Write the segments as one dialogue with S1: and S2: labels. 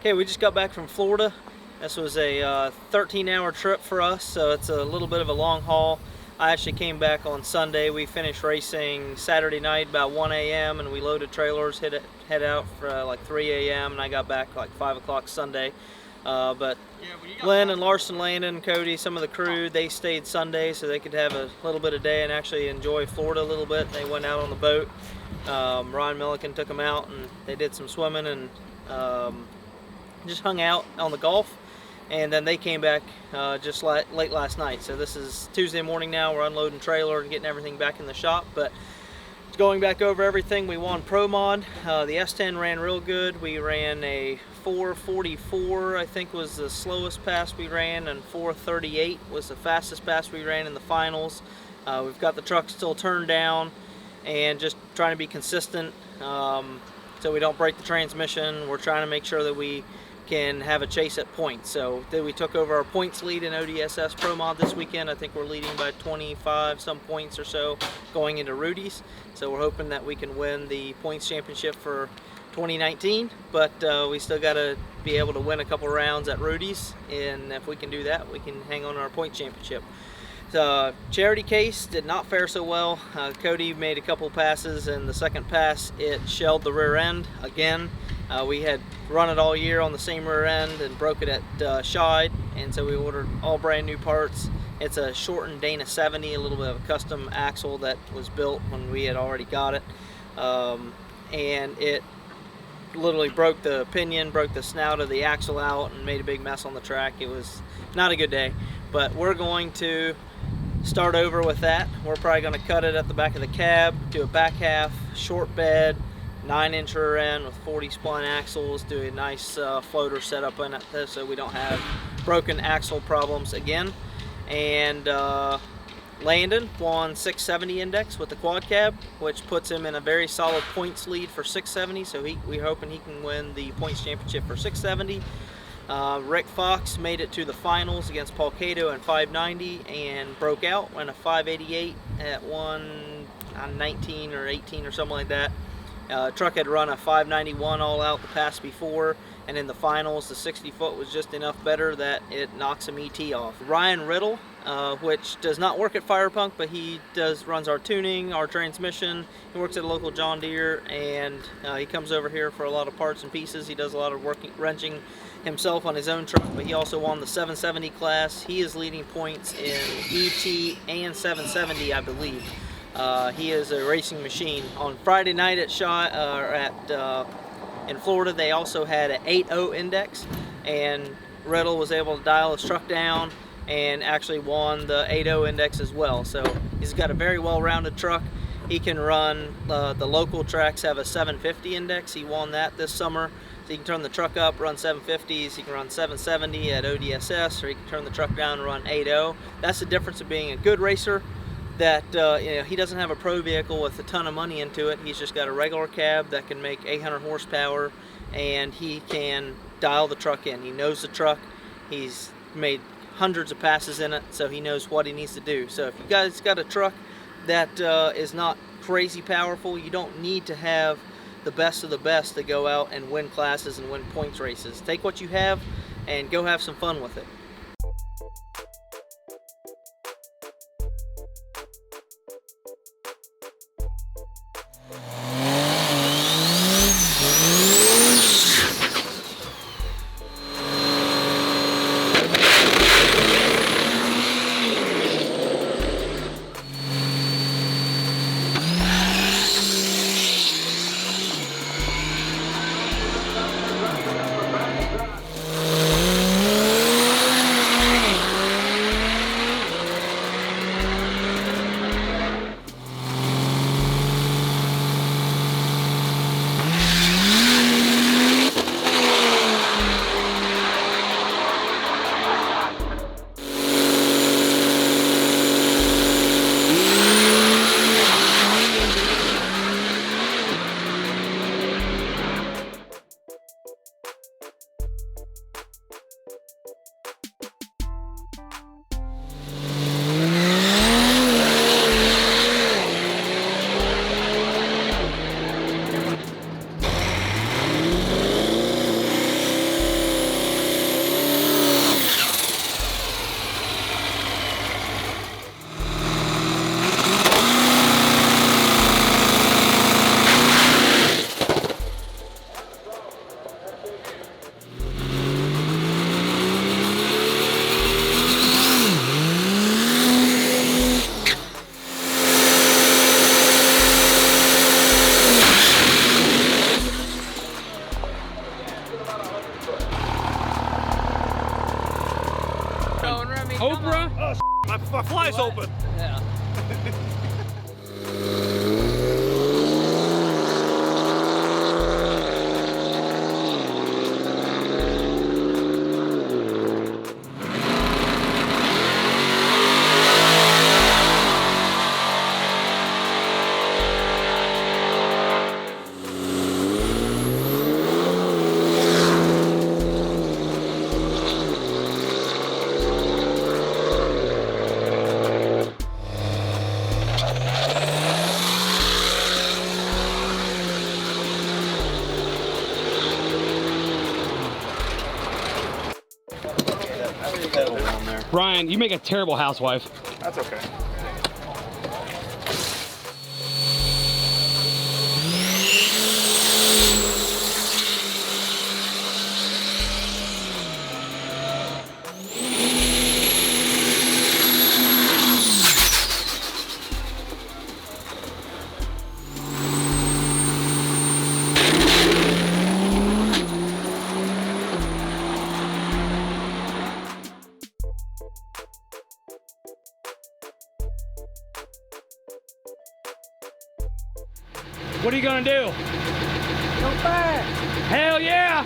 S1: Okay, we just got back from Florida. This was a 13-hour trip for us, so it's a little bit of a long haul. I actually came back on Sunday. We finished racing Saturday night about 1 a.m. and we loaded trailers, head out for like 3 a.m. and I got back like 5 o'clock Sunday. But Lynn and Larson, Landon, Cody, some of the crew, they stayed Sunday so they could have a little bit of day and actually enjoy Florida a little bit. They went out on the boat. Ryan Milliken took them out and they did some swimming and just hung out on the Gulf. And then they came back just late last night. So this is Tuesday morning now. We're unloading trailer and getting everything back in the shop. But going back over everything, we won Pro Mod. The S10 ran real good. We ran a 4:44, I think was the slowest pass we ran, and 4:38 was the fastest pass we ran in the finals. We've got the truck still turned down and just trying to be consistent so we don't break the transmission. We're trying to make sure that we can have a chase at points. So then we took over our points lead in Odss Pro Mod this weekend. I think we're leading by 25 some points or so going into Rudy's. So we're hoping that we can win the points championship for 2019, but we still got to be able to win a couple rounds at Rudy's, and if we can do that, we can hang on our point championship. The charity case did not fare so well. Cody made a couple passes, and the second pass it shelled the rear end again. We had run it all year on the same rear end and broke it at Shide, and so we ordered all brand new parts. It's a shortened Dana 70, a little bit of a custom axle that was built when we had already got it, and it literally broke the pinion, broke the snout of the axle out, and made a big mess on the track. It was not a good day, but we're going to start over with that. We're probably going to cut it at the back of the cab, do a back half, short bed, 9-inch rear end with 40 spline axles, do a nice floater setup in it so we don't have broken axle problems again. And Landon won 670 index with the quad cab, which puts him in a very solid points lead for 670, so we're hoping he can win the points championship for 670. Rick Fox made it to the finals against Paul Cato in 590 and broke out, went a 588 at 119 or 18 or something like that. Truck had run a 591 all out the pass before, and in the finals the 60 foot was just enough better that it knocks some ET off. Ryan Riddle, which does not work at Firepunk, but he runs our tuning, our transmission. He works at a local John Deere, and he comes over here for a lot of parts and pieces. He does a lot of wrenching himself on his own truck, but he also won the 770 class. He is leading points in ET and 770, I believe. He is a racing machine. On Friday night at in Florida, they also had an 8.0 index, and Riddle was able to dial his truck down and actually won the 8.0 index as well. So he's got a very well-rounded truck. He can run, the local tracks have a 750 index. He won that this summer. So he can turn the truck up, run 750s. He can run 770 at ODSS, or he can turn the truck down and run 8.0. That's the difference of being a good racer. That he doesn't have a pro vehicle with a ton of money into it. He's just got a regular cab that can make 800 horsepower, and he can dial the truck in. He knows the truck. He's made hundreds of passes in it, so he knows what he needs to do. So if you guys got a truck that is not crazy powerful, you don't need to have the best of the best to go out and win classes and win points races. Take what you have and go have some fun with it.
S2: eyes open.
S1: Yeah.
S3: Ryan, you make a terrible housewife.
S2: That's okay.
S3: What are you gonna do?
S1: Go back.
S3: Hell yeah!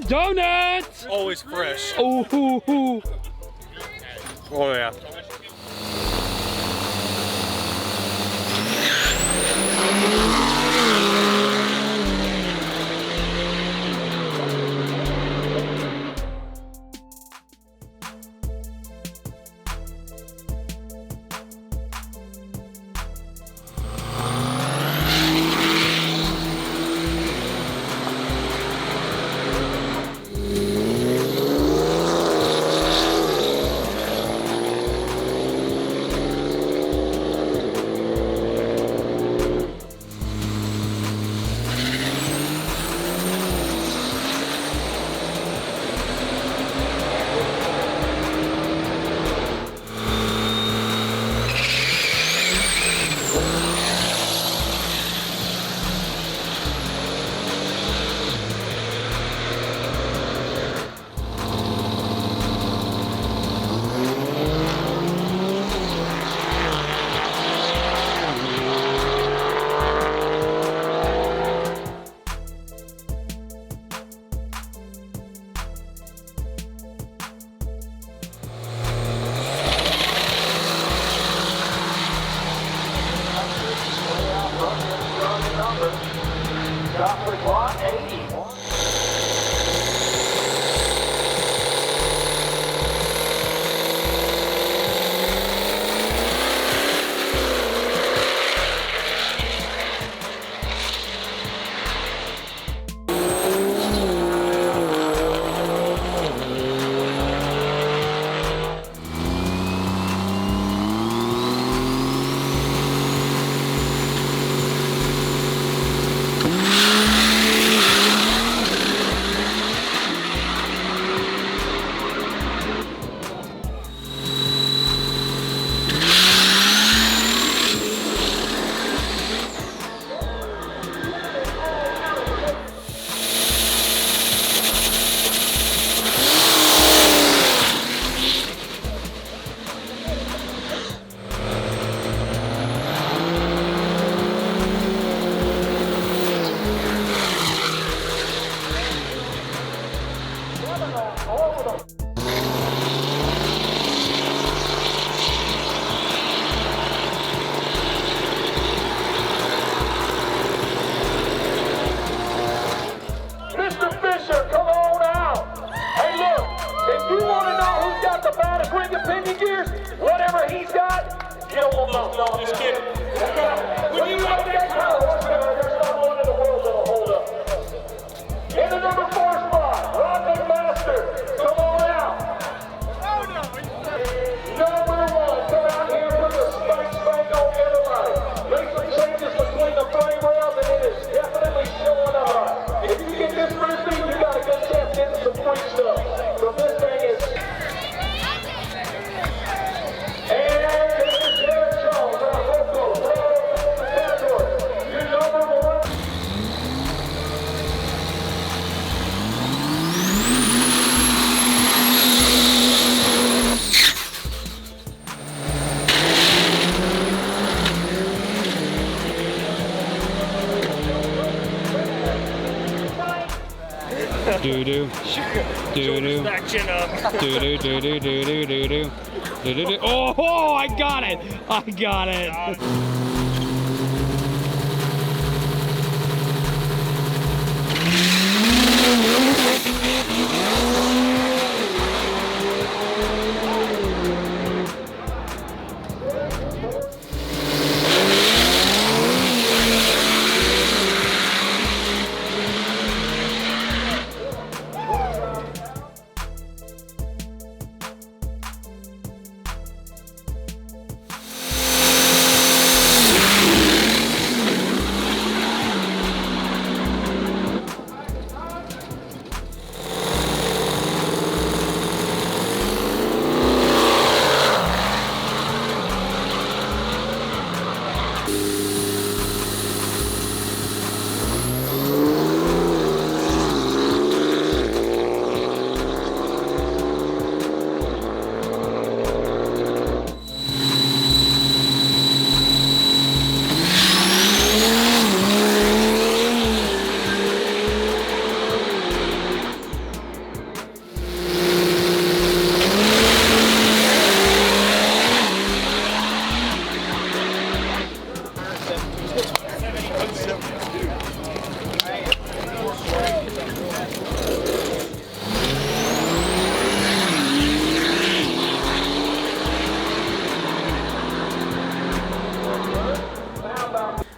S3: Donuts!
S2: Always fresh.
S3: Oh, hoo, hoo.
S2: Oh yeah.
S4: Mr. Fisher, come on out. Hey, look, if you want to know who's got the baddest ring of pinion gears, whatever he's got, you don't want to know. Just kidding. When you got that kind of horsepower, there's not one in the world that'll hold up. In the number 4 spot, Rocket Master, come on out. Number 1, come out here for the spank on the other right. Make some changes between the frame rails and it is definitely showing up. If you get this frisbee, you got a good chance getting some free stuff. So this thing is... And this is Jared Jones, our local category. You're number 1.
S3: Do do. Do do.
S2: Back chin up.
S3: Do do do do do do do do. Do do do. Oh, I got it! I got it!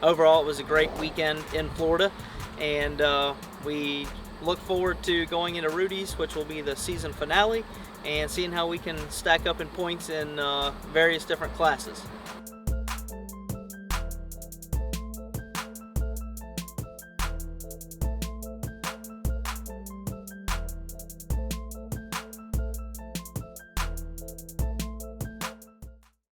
S1: Overall, it was a great weekend in Florida, and we look forward to going into Rudy's, which will be the season finale, and seeing how we can stack up in points in various different classes.